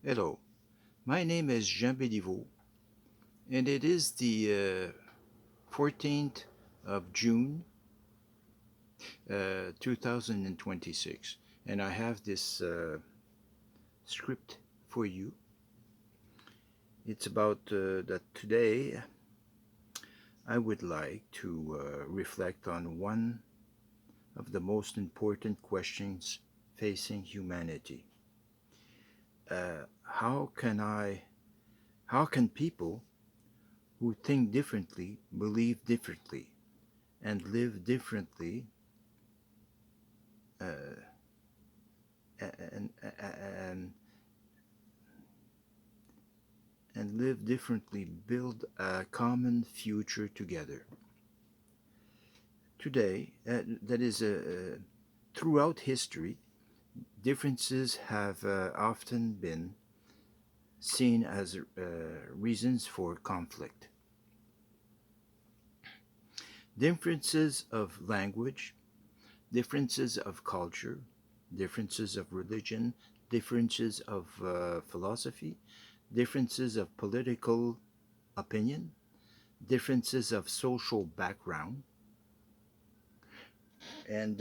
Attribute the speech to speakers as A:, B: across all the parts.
A: Hello, my name is Jean Béliveau, and it is the 14th of June, 2026, and I have this script for you. It's about that today I would like to reflect on one of the most important questions facing humanity. How can people who think differently, believe differently, and live differently uh, and, and and live differently build a common future together. Today, that is, throughout history, differences have often been seen as reasons for conflict. Differences of language, differences of culture, differences of religion, differences of philosophy, differences of political opinion, differences of social background, and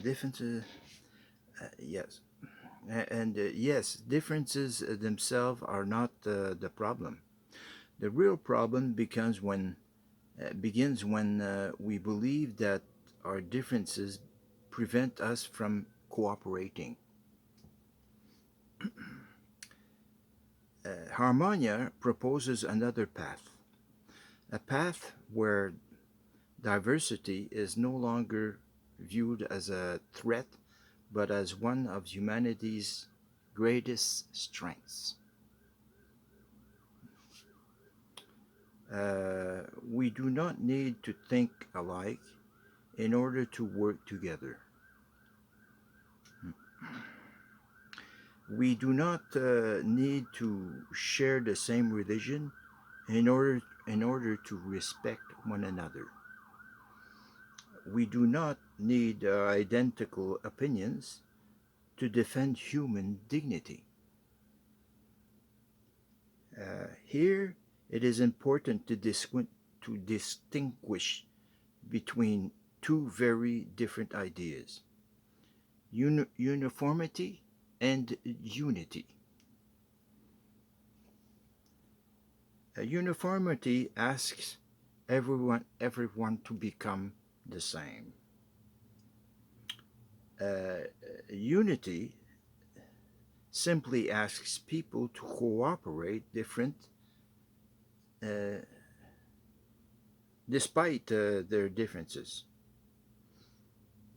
A: differences, yes, yes, differences themselves are not the problem. The real problem begins when we believe that our differences prevent us from cooperating. Harmonia proposes another path, a path where diversity is no longer viewed as a threat but as one of humanity's greatest strengths. We do not need to think alike in order to work together. We do not need to share the same religion in order to respect one another. We do not need identical opinions to defend human dignity. Here, it is important to distinguish between two very different ideas, uniformity and unity. Uniformity asks everyone to become the same. Uh, Unity simply asks people to cooperate different uh, despite their differences.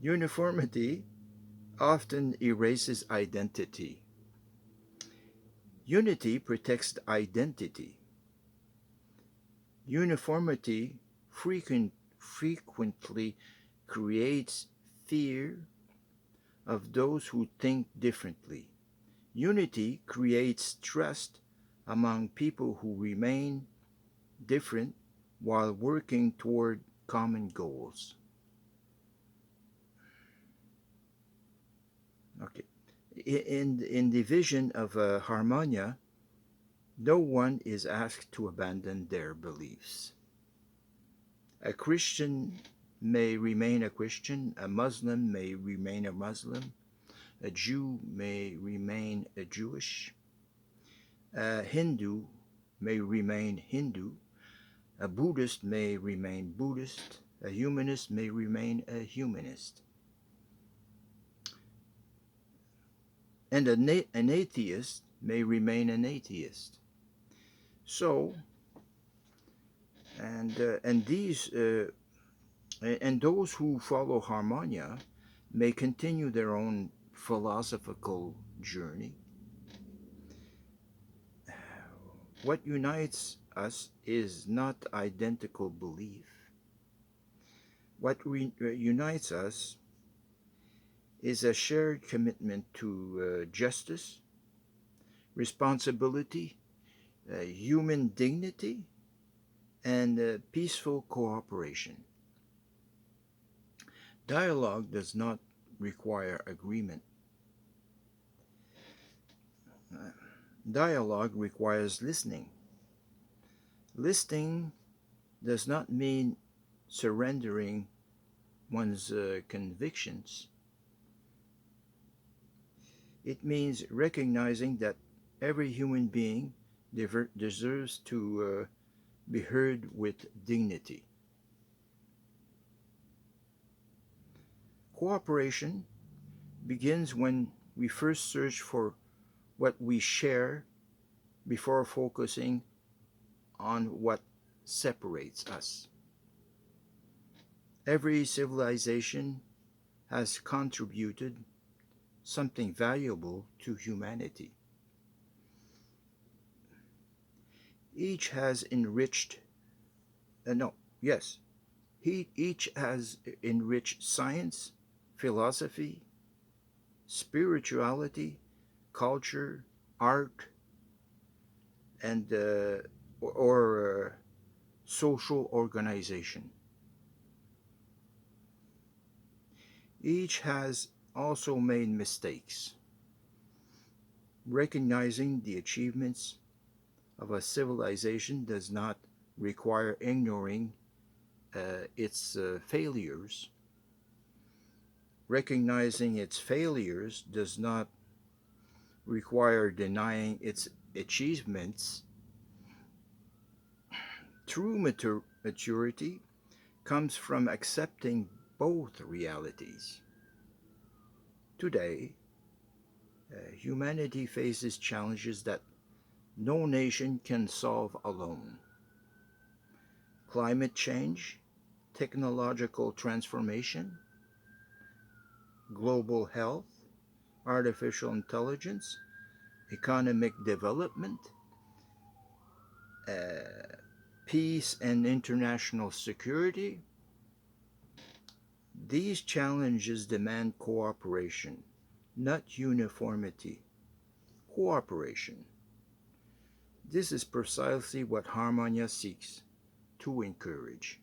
A: Uniformity often erases identity. Unity protects identity. Uniformity frequently creates fear of those who think differently. Unity creates trust among people who remain different while working toward common goals. Okay. In the vision of Harmonia, no one is asked to abandon their beliefs. A Christian may remain a Christian, a Muslim may remain a Muslim, a Jew may remain a Jewish, a Hindu may remain Hindu, a Buddhist may remain Buddhist, a humanist may remain a humanist, and an atheist may remain an atheist. So, and these and those who follow Harmonia may continue their own philosophical journey. What unites us is not identical belief. What unites us is a shared commitment to justice, responsibility, human dignity, and peaceful cooperation. Dialogue does not require agreement. Uh, Dialogue requires listening. Listening does not mean surrendering one's convictions. It means recognizing that every human being deserves to be heard with dignity. Cooperation begins when we first search for what we share before focusing on what separates us. Every civilization has contributed something valuable to humanity. Each has enriched, no, yes, each has enriched science, philosophy, spirituality, culture, art, and or social organization. Each has also made mistakes. Recognizing the achievements of a civilization does not require ignoring its failures. Recognizing its failures does not require denying its achievements. True maturity comes from accepting both realities. Today, humanity faces challenges that no nation can solve alone: climate change, technological transformation, global health, artificial intelligence, economic development, uh, peace and international security. These challenges demand cooperation, not uniformity. Cooperation. This is precisely what Harmonia seeks to encourage.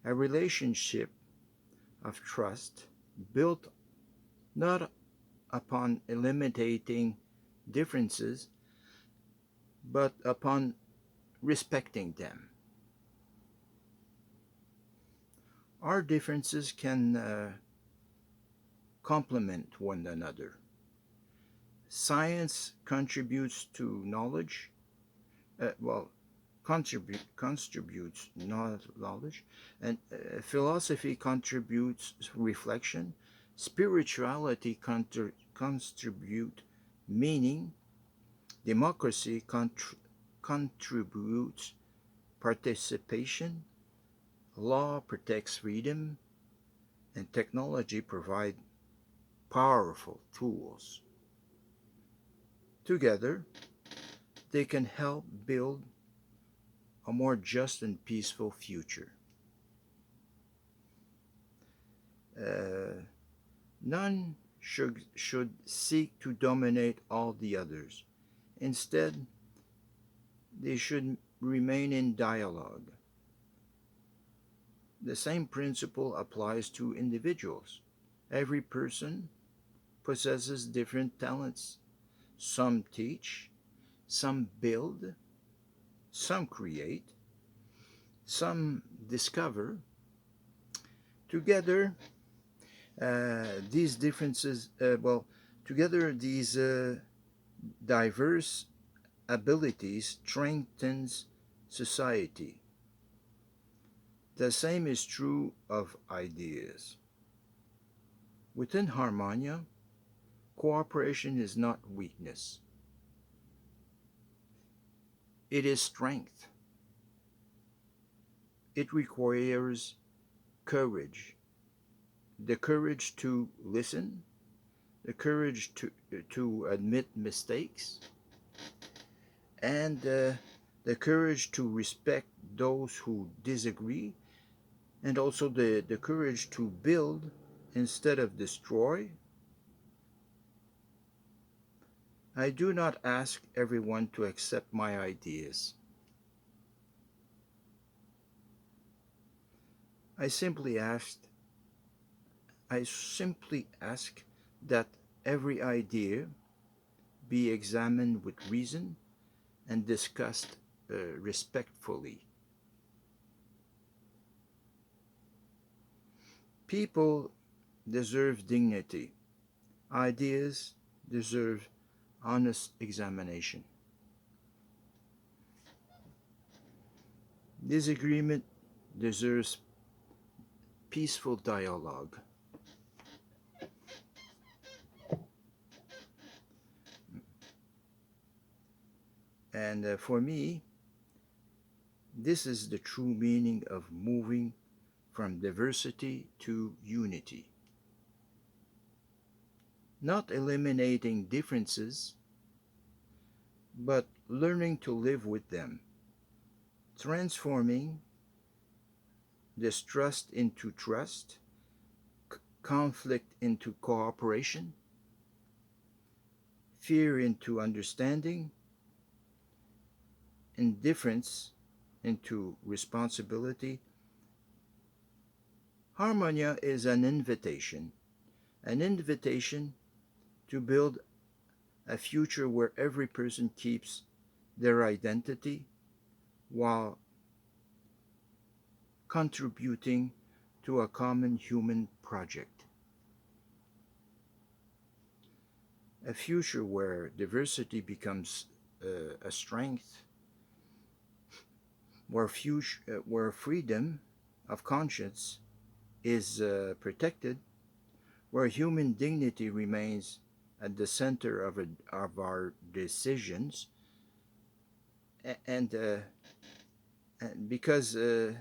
A: A relationship of trust built not upon eliminating differences, but upon respecting them. Our differences can complement one another. Science contributes to knowledge, well, contributes knowledge, and philosophy contributes reflection, spirituality contribute meaning, democracy contributes participation, law protects freedom, and technology provide powerful tools. Together, they can help build a more just and peaceful future. Uh, None should seek to dominate all the others. Instead, they should remain in dialogue. The same principle applies to individuals. Every person possesses different talents. Some teach, some build, some create, some discover. Together, these differences, together these diverse abilities strengthens society. The same is true of ideas. Within Harmonia, cooperation is not weakness, it is strength. It requires courage, the courage to listen, the courage to admit mistakes, and the courage to respect those who disagree, and also the courage to build instead of destroy. I do not ask everyone to accept my ideas. I simply asked I simply ask that every idea be examined with reason and discussed respectfully. People deserve dignity. Ideas deserve honest examination. Disagreement deserves peaceful dialogue. And for me, this is the true meaning of moving from diversity to unity. Not eliminating differences, but learning to live with them, transforming distrust into trust, conflict into cooperation, fear into understanding, indifference into responsibility. Harmonia is an invitation to build a future where every person keeps their identity while contributing to a common human project. A future where diversity becomes a strength, where freedom of conscience is protected, where human dignity remains at the center of our decisions, and, because uh,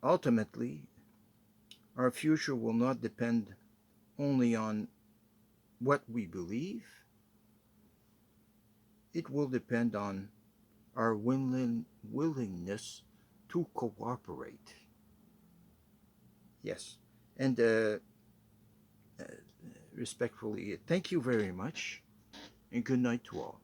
A: ultimately our future will not depend only on what we believe, it will depend on our willingness to cooperate. Yes. And uh, respectfully, thank you very much, and good night to all.